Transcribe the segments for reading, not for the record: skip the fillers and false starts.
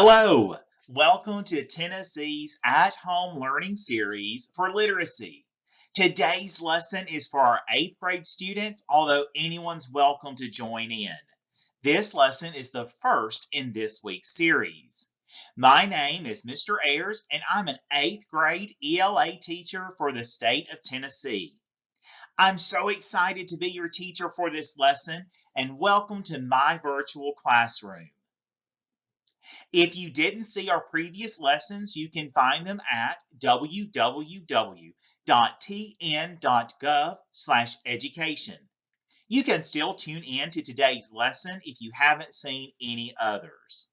Hello, welcome to Tennessee's at-home learning series for literacy. Today's lesson is for our 8th grade students, although anyone's welcome to join in. This lesson is the first in this week's series. My name is Mr. Ayers, and I'm an 8th grade ELA teacher for the state of Tennessee. I'm so excited to be your teacher for this lesson, and welcome to my virtual classroom. If you didn't see our previous lessons, you can find them at www.tn.gov/education. You can still tune in to today's lesson if you haven't seen any others.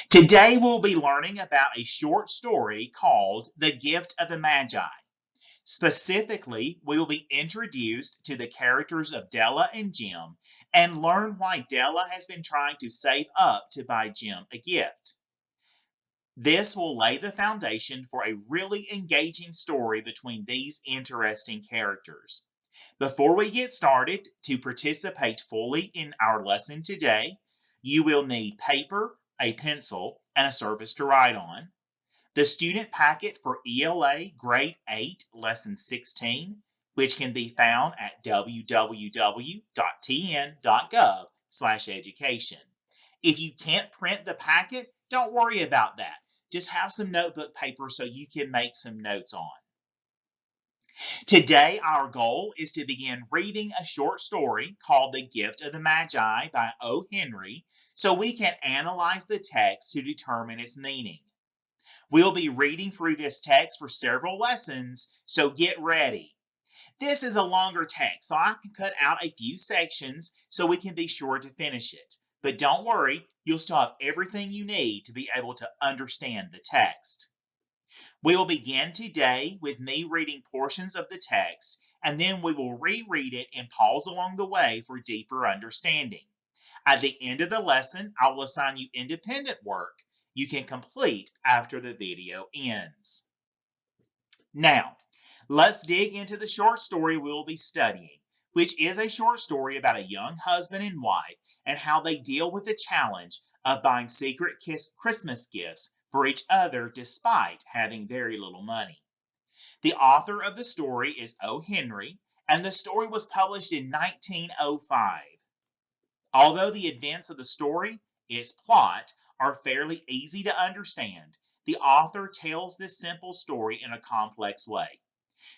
Today we'll be learning about a short story called The Gift of the Magi. Specifically, we will be introduced to the characters of Della and Jim and learn why Della has been trying to save up to buy Jim a gift. This will lay the foundation for a really engaging story between these interesting characters. Before we get started, to participate fully in our lesson today, you will need paper, a pencil, and a surface to write on. The student packet for ELA Grade 8 Lesson 16, which can be found at www.tn.gov/education. If you can't print the packet, don't worry about that. Just have some notebook paper so you can make some notes on. Today, our goal is to begin reading a short story called The Gift of the Magi by O. Henry so we can analyze the text to determine its meaning. We'll be reading through this text for several lessons, so get ready. This is a longer text, so I can cut out a few sections so we can be sure to finish it. But don't worry, you'll still have everything you need to be able to understand the text. We will begin today with me reading portions of the text, and then we will reread it and pause along the way for deeper understanding. At the end of the lesson, I will assign you independent work you can complete after the video ends. Now, let's dig into the short story we'll be studying, which is a short story about a young husband and wife and how they deal with the challenge of buying secret Christmas gifts for each other despite having very little money. The author of the story is O. Henry, and the story was published in 1905. Although the events of the story, its plot, are fairly easy to understand, the author tells this simple story in a complex way.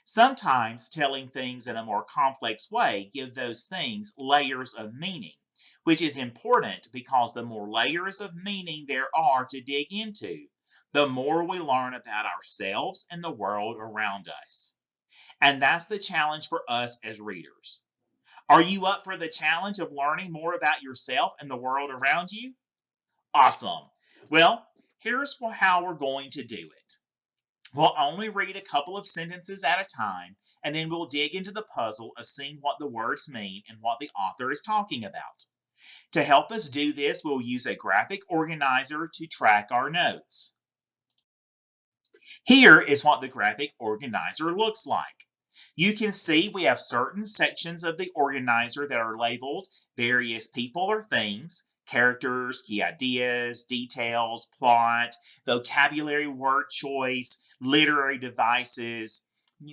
Sometimes telling things in a more complex way gives those things layers of meaning, which is important because the more layers of meaning there are to dig into, the more we learn about ourselves and the world around us. And that's the challenge for us as readers. Are you up for the challenge of learning more about yourself and the world around you? Awesome. Well, here's how we're going to do it. We'll only read a couple of sentences at a time, and then we'll dig into the puzzle of seeing what the words mean and what the author is talking about. To help us do this, we'll use a graphic organizer to track our notes. Here is what the graphic organizer looks like. You can see we have certain sections of the organizer that are labeled various people or things, characters, key ideas, details, plot, vocabulary word choice, literary devices.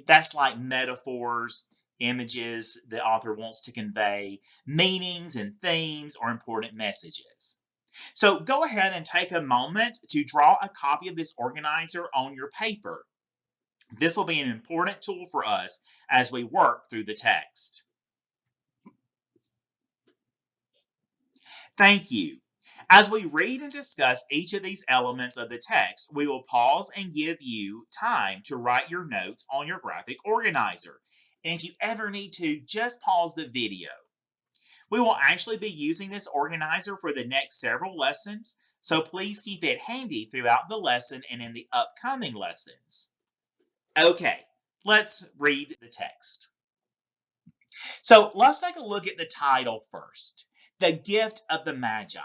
That's like metaphors, images the author wants to convey, meanings and themes, or important messages. So go ahead and take a moment to draw a copy of this organizer on your paper. This will be an important tool for us as we work through the text. Thank you. As we read and discuss each of these elements of the text, we will pause and give you time to write your notes on your graphic organizer. And if you ever need to, just pause the video. We will actually be using this organizer for the next several lessons, so please keep it handy throughout the lesson and in the upcoming lessons. Okay, let's read the text. So let's take a look at the title first. The Gift of the Magi.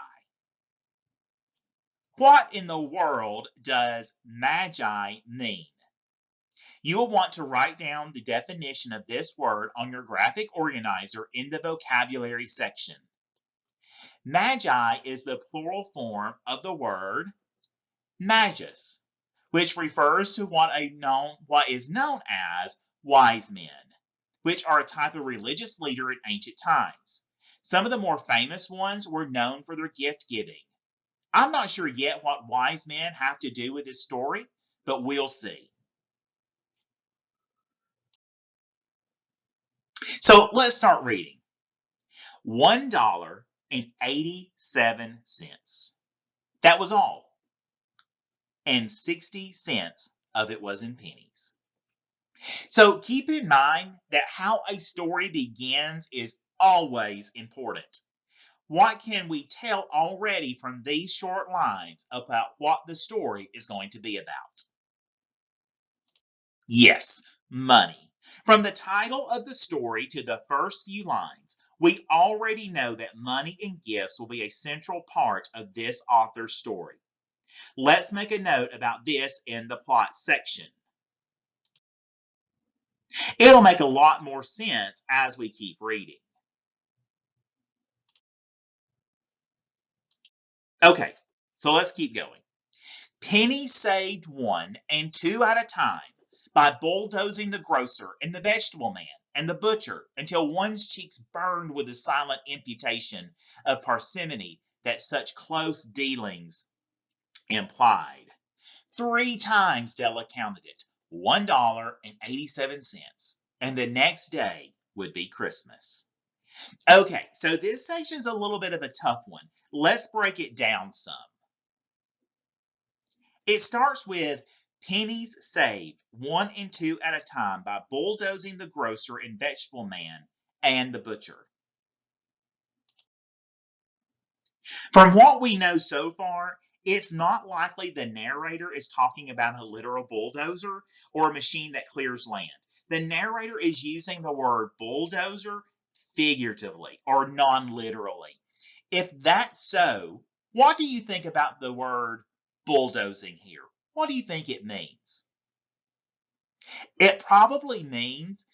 What in the world does Magi mean? You will want to write down the definition of this word on your graphic organizer in the vocabulary section. Magi is the plural form of the word magus, which refers to what is known as wise men, which are a type of religious leader in ancient times. Some of the more famous ones were known for their gift giving. I'm not sure yet what wise men have to do with this story, but we'll see. So let's start reading. $1.87. That was all. And 60 cents of it was in pennies. So keep in mind that how a story begins is always important. What can we tell already from these short lines about what the story is going to be about? Yes, money. From the title of the story to the first few lines, we already know that money and gifts will be a central part of this author's story. Let's make a note about this in the plot section. It'll make a lot more sense as we keep reading. Okay, so let's keep going. Penny saved one and two at a time by bulldozing the grocer and the vegetable man and the butcher until one's cheeks burned with the silent imputation of parsimony that such close dealings implied. 3 times Della counted it, $1.87, and the next day would be Christmas. Okay, so this section is a little bit of a tough one. Let's break it down some. It starts with pennies saved, 1 and 2 at a time, by bulldozing the grocer and vegetable man and the butcher. From what we know so far, it's not likely the narrator is talking about a literal bulldozer or a machine that clears land. The narrator is using the word bulldozer figuratively or non-literally. If that's so, what do you think about the word bulldozing here? What do you think it means? It probably means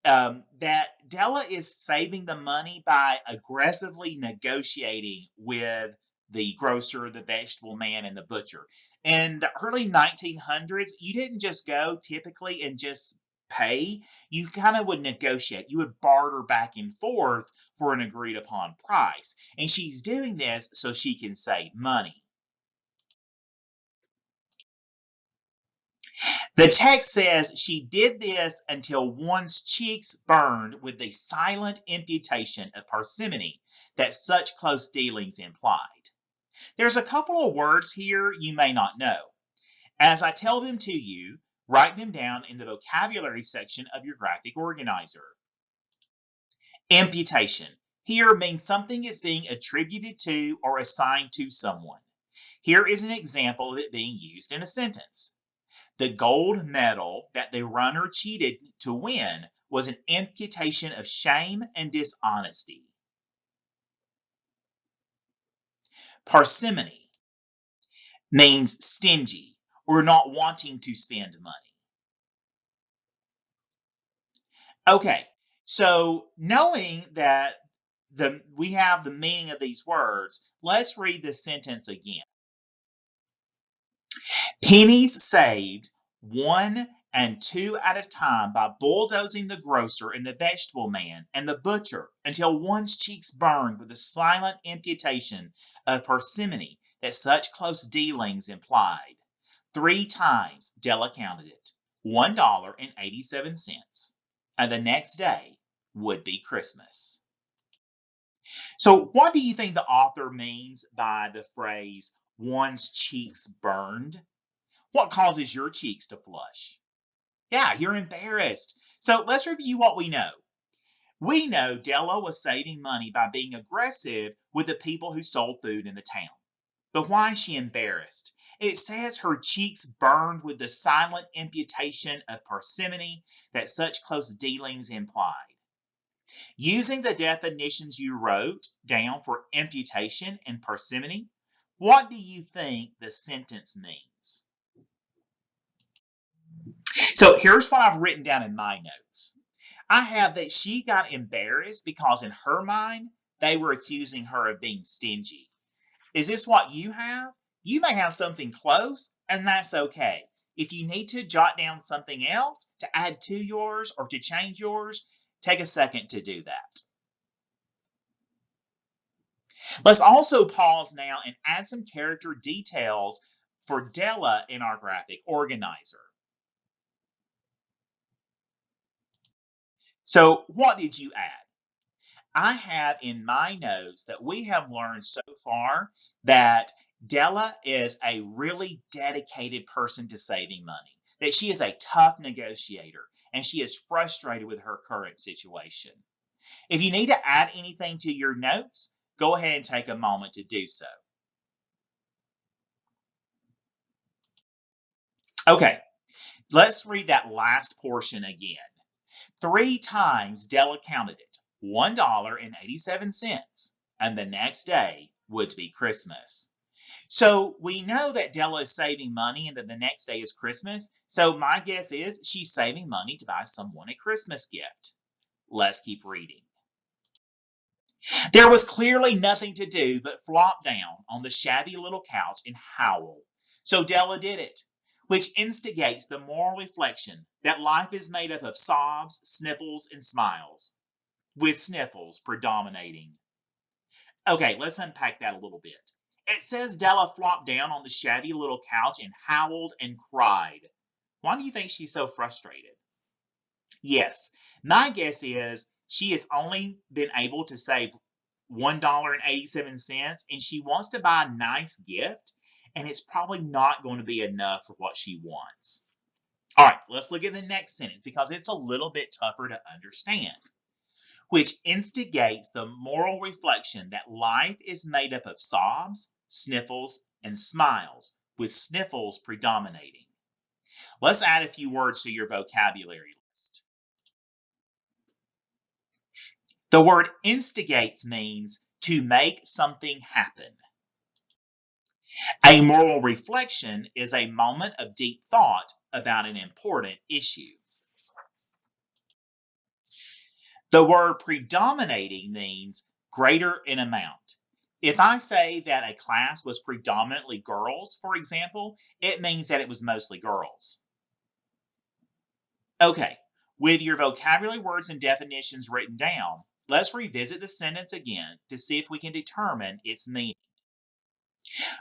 that Della is saving the money by aggressively negotiating with the grocer, the vegetable man, and the butcher. In the early 1900s, you didn't just go typically and just pay. You kind of would negotiate. You would barter back and forth for an agreed upon price. And she's doing this so she can save money. The text says she did this until one's cheeks burned with the silent imputation of parsimony that such close dealings implied. There's a couple of words here you may not know. As I tell them to you, write them down in the vocabulary section of your graphic organizer. Imputation here means something is being attributed to or assigned to someone. Here is an example of it being used in a sentence. The gold medal that the runner cheated to win was an imputation of shame and dishonesty. Parsimony means stingy or not wanting to spend money. Okay, so knowing that we have the meaning of these words, let's read the sentence again. Pennies saved, 1 and 2 at a time, by bulldozing the grocer and the vegetable man and the butcher until one's cheeks burned with the silent imputation of parsimony that such close dealings implied. 3 times Della counted it, $1.87, and the next day would be Christmas. So what do you think the author means by the phrase, one's cheeks burned? What causes your cheeks to flush? Yeah, you're embarrassed. So let's review what we know. We know Della was saving money by being aggressive with the people who sold food in the town. But why is she embarrassed? It says her cheeks burned with the silent imputation of parsimony that such close dealings implied. Using the definitions you wrote down for imputation and parsimony, what do you think the sentence means? So here's what I've written down in my notes. I have that she got embarrassed because in her mind, They were accusing her of being stingy. Is this what you have? You may have something close, and that's okay. If you need to jot down something else to add to yours or to change yours, take a second to do that. Let's also pause now and add some character details for Della in our graphic organizer. So what did you add? I have in my notes that we have learned so far that Della is a really dedicated person to saving money, that she is a tough negotiator, and she is frustrated with her current situation. If you need to add anything to your notes, go ahead and take a moment to do so. Okay, let's read that last portion again. 3 times Della counted it, $1.87, and the next day would be Christmas. So we know that Della is saving money and that the next day is Christmas. So my guess is she's saving money to buy someone a Christmas gift. Let's keep reading. There was clearly nothing to do but flop down on the shabby little couch and howl. So Della did it, which instigates the moral reflection that life is made up of sobs, sniffles, and smiles, with sniffles predominating. Okay, let's unpack that a little bit. It says Della flopped down on the shabby little couch and howled and cried. Why do you think she's so frustrated? Yes, my guess is she has only been able to save $1.87 and she wants to buy a nice gift, and it's probably not going to be enough for what she wants. All right, let's look at the next sentence because it's a little bit tougher to understand. Which instigates the moral reflection that life is made up of sobs, sniffles, and smiles, with sniffles predominating. Let's add a few words to your vocabulary list. The word instigates means to make something happen. A moral reflection is a moment of deep thought about an important issue. The word predominating means greater in amount. If I say that a class was predominantly girls, for example, it means that it was mostly girls. Okay, with your vocabulary words and definitions written down, let's revisit the sentence again to see if we can determine its meaning.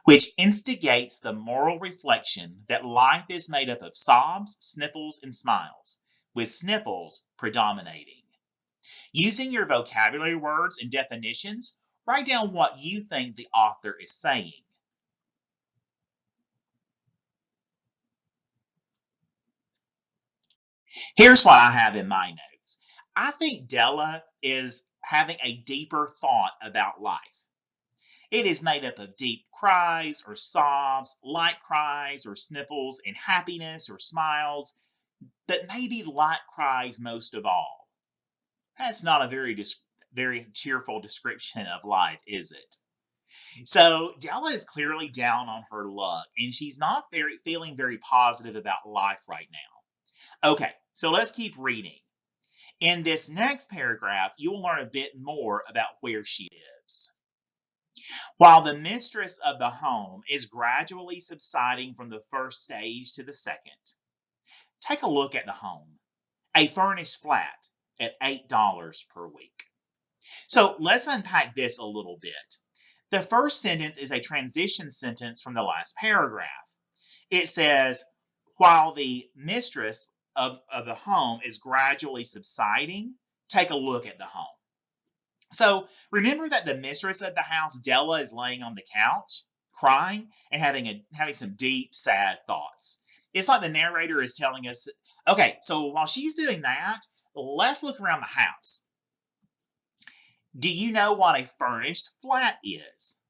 Which instigates the moral reflection that life is made up of sobs, sniffles, and smiles, with sniffles predominating. Using your vocabulary words and definitions, write down what you think the author is saying. Here's what I have in my notes. I think Della is having a deeper thought about life. It is made up of deep cries or sobs, light cries or sniffles, and happiness or smiles, but maybe light cries most of all. That's not a very cheerful description of life, is it? So Della is clearly down on her luck, and she's not feeling very positive about life right now. Okay, so let's keep reading. In this next paragraph, you will learn a bit more about where she lives. While the mistress of the home is gradually subsiding from the first stage to the second, take a look at the home. A furnished flat at $8 per week. So let's unpack this a little bit. The first sentence is a transition sentence from the last paragraph. It says, while the mistress of the home is gradually subsiding, take a look at the home. So remember that the mistress of the house, Della, is laying on the couch, crying, and having some deep, sad thoughts. It's like the narrator is telling us, okay, so while she's doing that, let's look around the house. Do you know what a furnished flat is?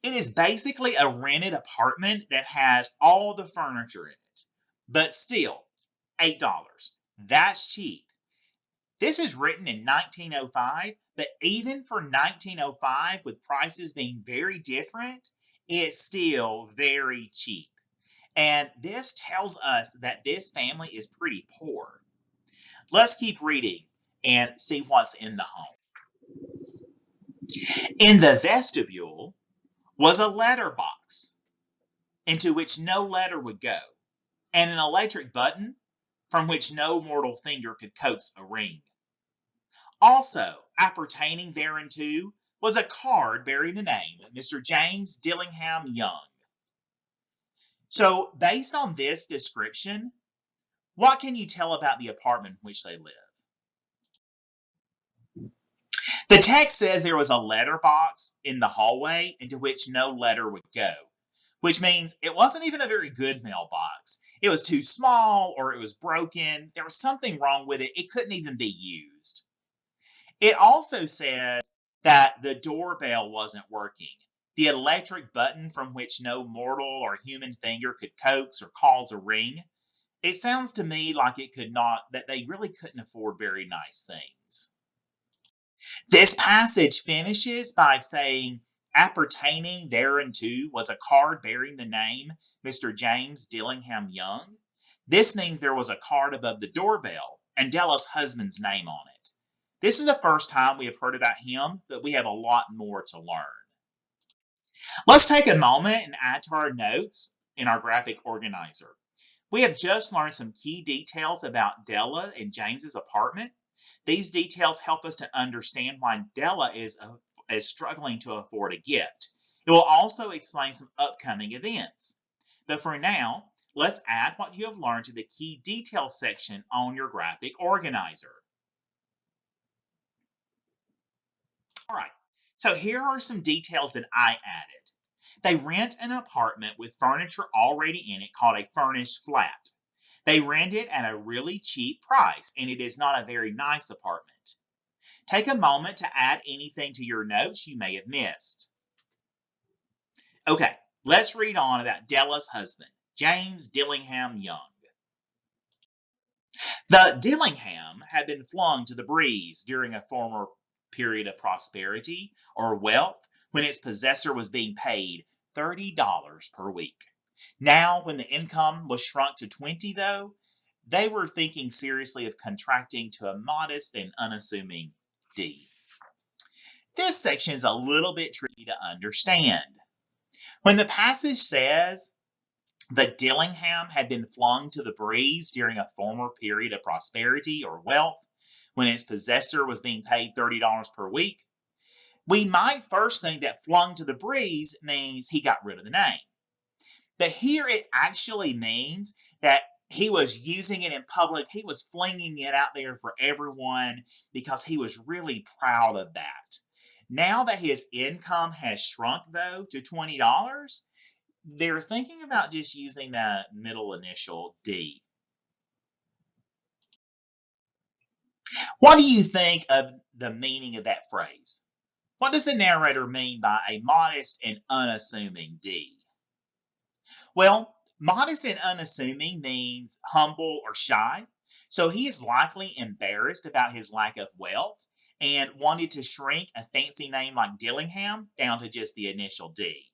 It is basically a rented apartment that has all the furniture in it. But still, $8. That's cheap. This is written in 1905, but even for 1905, with prices being very different, it's still very cheap. And this tells us that this family is pretty poor. Let's keep reading and see what's in the home. In the vestibule was a letter box into which no letter would go, and an electric button from which no mortal finger could coax a ring. Also, appertaining thereunto was a card bearing the name of Mr. James Dillingham Young. So, based on this description, what can you tell about the apartment in which they live? The text says there was a letter box in the hallway into which no letter would go, which means it wasn't even a very good mailbox. It was too small or it was broken. There was something wrong with it. It couldn't even be used. It also said that the doorbell wasn't working. The electric button from which no mortal or human finger could coax or cause a ring. It sounds to me like that they really couldn't afford very nice things. This passage finishes by saying, appertaining thereunto was a card bearing the name Mr. James Dillingham Young. This means there was a card above the doorbell and Della's husband's name on it. This is the first time we have heard about him, but we have a lot more to learn. Let's take a moment and add to our notes in our graphic organizer. We have just learned some key details about Della and James's apartment. These details help us to understand why Della is struggling to afford a gift. It will also explain some upcoming events. But for now, let's add what you have learned to the key details section on your graphic organizer. All right, so here are some details that I added. They rent an apartment with furniture already in it called a furnished flat. They rent it at a really cheap price, and it is not a very nice apartment. Take a moment to add anything to your notes you may have missed. Okay, let's read on about Della's husband, James Dillingham Young. The Dillingham had been flung to the breeze during a former period of prosperity or wealth when its possessor was being paid $30 per week. Now, when the income was shrunk to 20, though, they were thinking seriously of contracting to a modest and unassuming D. This section is a little bit tricky to understand. When the passage says the Dillingham had been flung to the breeze during a former period of prosperity or wealth, when its possessor was being paid $30 per week, we might first think that flung to the breeze means he got rid of the name. But here it actually means that he was using it in public. He was flinging it out there for everyone because he was really proud of that. Now that his income has shrunk, though, to $20, they're thinking about just using the middle initial D. What do you think of the meaning of that phrase? What does the narrator mean by a modest and unassuming D? Well, modest and unassuming means humble or shy. So he is likely embarrassed about his lack of wealth and wanted to shrink a fancy name like Dillingham down to just the initial D.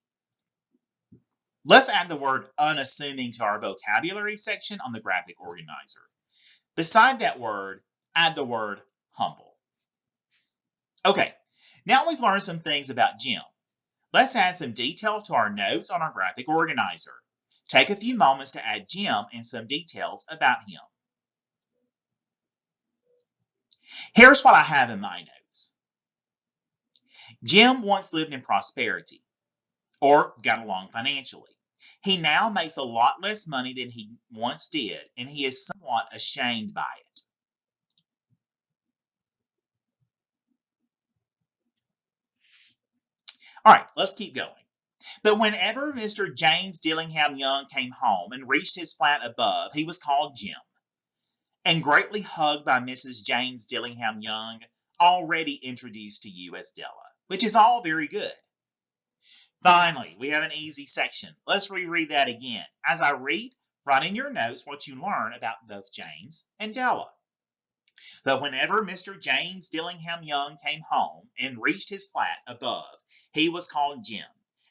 Let's add the word unassuming to our vocabulary section on the graphic organizer. Beside that word, add the word humble. Okay, now we've learned some things about Jim. Let's add some detail to our notes on our graphic organizer. Take a few moments to add Jim and some details about him. Here's what I have in my notes. Jim once lived in prosperity, or got along financially. He now makes a lot less money than he once did, and he is somewhat ashamed by it. All right, let's keep going. But whenever Mr. James Dillingham Young came home and reached his flat above, he was called Jim, and greatly hugged by Mrs. James Dillingham Young, already introduced to you as Della, which is all very good. Finally, we have an easy section. Let's reread that again. As I read, write in your notes what you learn about both James and Della. But whenever Mr. James Dillingham Young came home and reached his flat above, he was called Jim,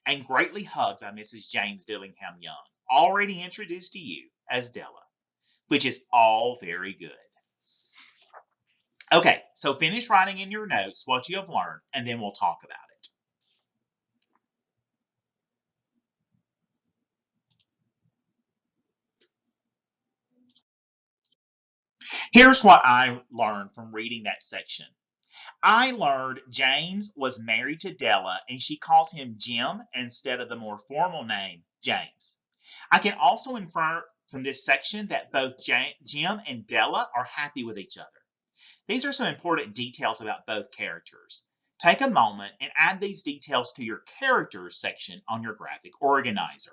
and greatly hugged by Mrs. James Dillingham Young, already introduced to you as Della, which is all very good. Okay, so finish writing in your notes what you have learned, and then we'll talk about it. Here's what I learned from reading that section. I learned James was married to Della and she calls him Jim instead of the more formal name, James. I can also infer from this section that both Jim and Della are happy with each other. These are some important details about both characters. Take a moment and add these details to your characters section on your graphic organizer.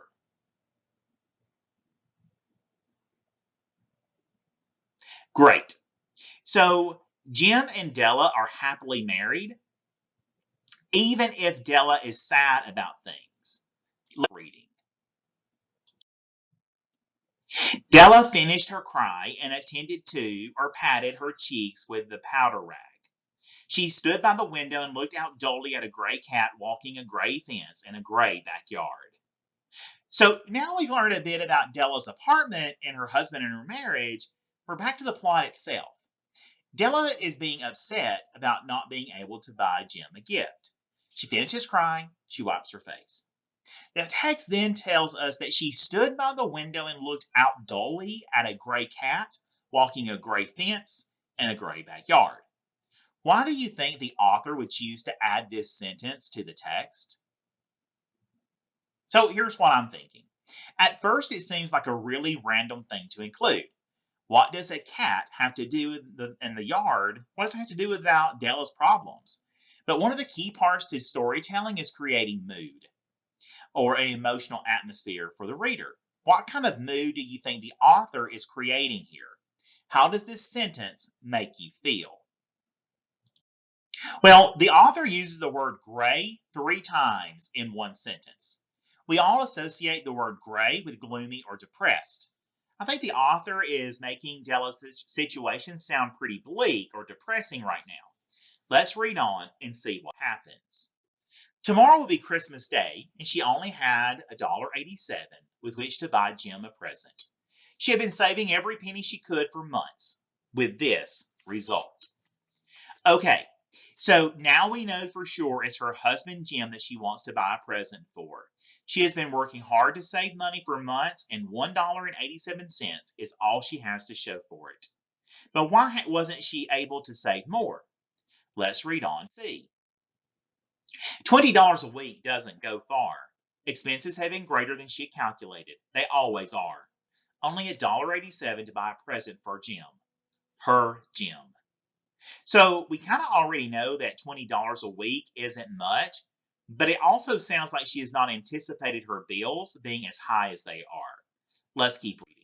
Great. So Jim and Della are happily married, even if Della is sad about things. Reading. Della finished her cry and attended to or patted her cheeks with the powder rag. She stood by the window and looked out dully at a gray cat walking a gray fence in a gray backyard. So now we've learned a bit about Della's apartment and her husband and her marriage. We're back to the plot itself. Della is being upset about not being able to buy Jim a gift. She finishes crying. She wipes her face. The text then tells us that she stood by the window and looked out dully at a gray cat walking a gray fence in a gray backyard. Why do you think the author would choose to add this sentence to the text? So here's what I'm thinking. At first, it seems like a really random thing to include. What does a cat have to do in the yard? What does it have to do without Della's problems? But one of the key parts to storytelling is creating mood or an emotional atmosphere for the reader. What kind of mood do you think the author is creating here? How does this sentence make you feel? Well, the author uses the word gray 3 times in one sentence. We all associate the word gray with gloomy or depressed. I think the author is making Della's situation sound pretty bleak or depressing right now. Let's read on and see what happens. Tomorrow will be Christmas Day, and she only had $1.87 with which to buy Jim a present. She had been saving every penny she could for months, with this result. Okay, so now we know for sure it's her husband Jim that she wants to buy a present for. She has been working hard to save money for months, and $1.87 is all she has to show for it. But why wasn't she able to save more? Let's read on and see. $20 a week doesn't go far. Expenses have been greater than she had calculated. They always are. Only $1.87 to buy a present for Jim. Her Jim. So we kind of already know that $20 a week isn't much, but it also sounds like she has not anticipated her bills being as high as they are. Let's keep reading.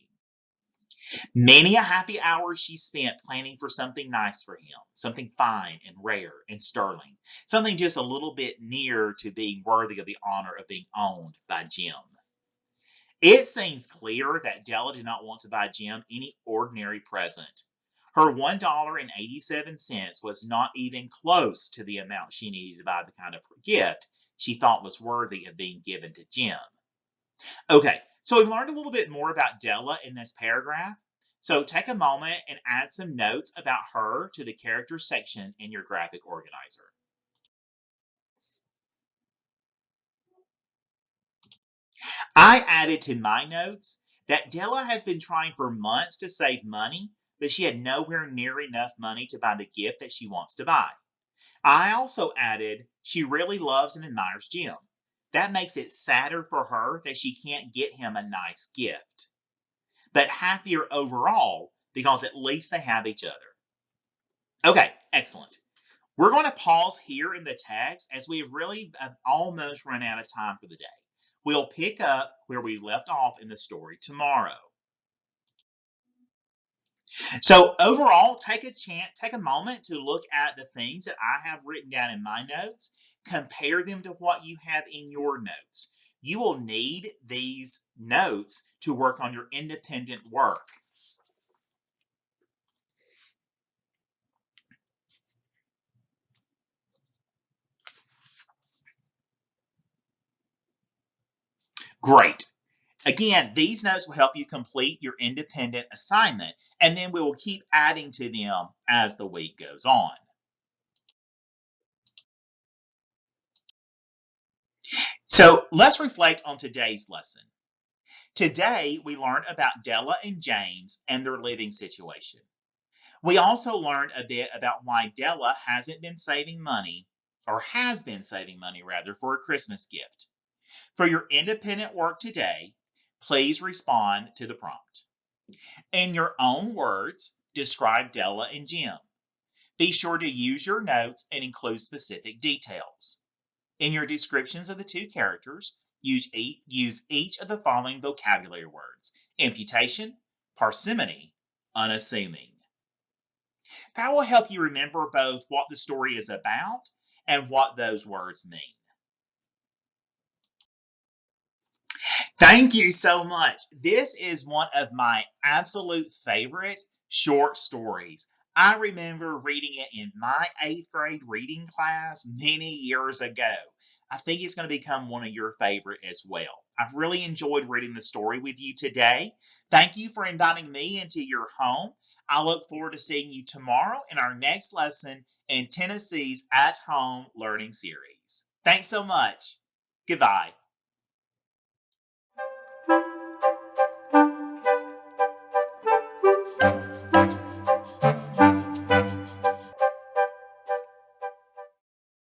Many a happy hour she spent planning for something nice for him, something fine and rare and sterling, something just a little bit near to being worthy of the honor of being owned by Jim. It seems clear that Della did not want to buy Jim any ordinary present. Her $1.87 was not even close to the amount she needed to buy the kind of gift she thought was worthy of being given to Jim. Okay, so we've learned a little bit more about Della in this paragraph. So take a moment and add some notes about her to the character section in your graphic organizer. I added to my notes that Della has been trying for months to save money, but she had nowhere near enough money to buy the gift that she wants to buy. I also added she really loves and admires Jim. That makes it sadder for her that she can't get him a nice gift, but happier overall because at least they have each other. Okay, excellent. We're going to pause here in the text as we have really almost run out of time for the day. We'll pick up where we left off in the story tomorrow. So overall, take a moment to look at the things that I have written down in my notes, compare them to what you have in your notes. You will need these notes to work on your independent work. Great. Again, these notes will help you complete your independent assignment, and then we will keep adding to them as the week goes on. So let's reflect on today's lesson. Today, we learned about Della and James and their living situation. We also learned a bit about why Della hasn't been saving money, or has been saving money rather, for a Christmas gift. For your independent work today, please respond to the prompt. In your own words, describe Della and Jim. Be sure to use your notes and include specific details. In your descriptions of the two characters, use each of the following vocabulary words: imputation, parsimony, unassuming. That will help you remember both what the story is about and what those words mean. Thank you so much. This is one of my absolute favorite short stories. I remember reading it in my 8th grade reading class many years ago. I think it's going to become one of your favorite as well. I've really enjoyed reading the story with you today. Thank you for inviting me into your home. I look forward to seeing you tomorrow in our next lesson in Tennessee's At Home Learning Series. Thanks so much. Goodbye.